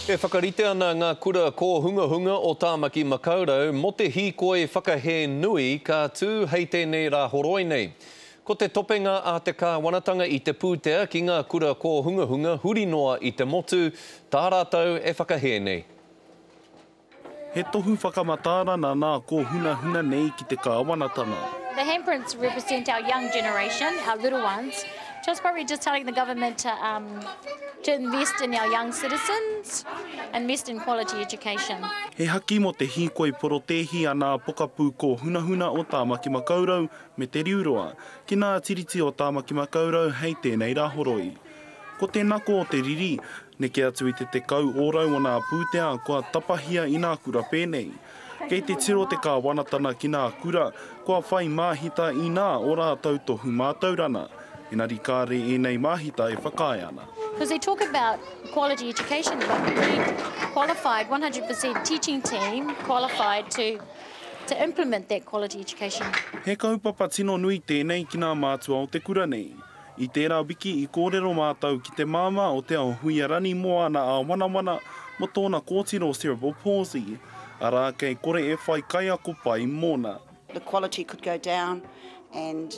E whakarite ana ngā kura kōhunga o Tāmaki Makaurau, mo te hīkoi whakahe nui ka tū hei tēnei rā horoi nei. Ko te topenga a te kāwanatanga i te pūtea ki ngā kura kōhunga huri noa i te motu, tā rātou e whakahe nei. He tohu whakamatarana nā kōhunga nei ki te kāwanatanga. The handprints represent our young generation, our little ones. Just probably just telling the government to invest in our young citizens, invest in quality education. He haki mo te hīkoi porotehi ana pokapū ko hunahuna o Tāmaki Makaurau me te riuroa, ki ngā tiriti o Tāmaki Makaurau hei tēnei rā horoi. Ko te nako o te riri, neke atu i te kau ōrau o nā pūtea kua tapahia i nā kura pēnei. Kei te tiro te kāwanatana ki nā kura, kua whai māhita i nā o rātou tohu mātaurana. Inari kāre e nei māhita e whakae ana. Because they talk about quality education, but we need qualified, 100% teaching team qualified to implement that quality education. He kaupapa tino nui tēnei ki nā mātua o te kura nei. I tērā wiki i kōrero mātou ki te māma o te ao huiarani moana a wanawana mo tōna kōtiro cerebral palsy. Arā kei kore e whai kai ako pai mōna. The quality could go down and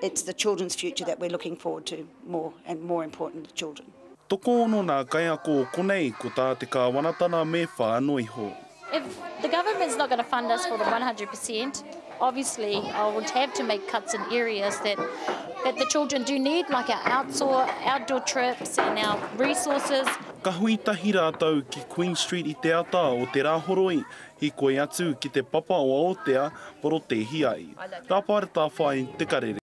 it's the children's future that we're looking forward to more and more important to children. Toko ono nā kai ako konei ko tā te kāwanatana me whānoi ho. If the government's not going to fund us for the 100%, obviously I would have to make cuts in areas that the children do need, like our outdoor trips and our resources. Ka hui tahi rātou ki Queen Street i te ata o te rāhoroi, hi koe atu ki te papa o Aotea, poro te hiai. Rāpare tā whai te karere.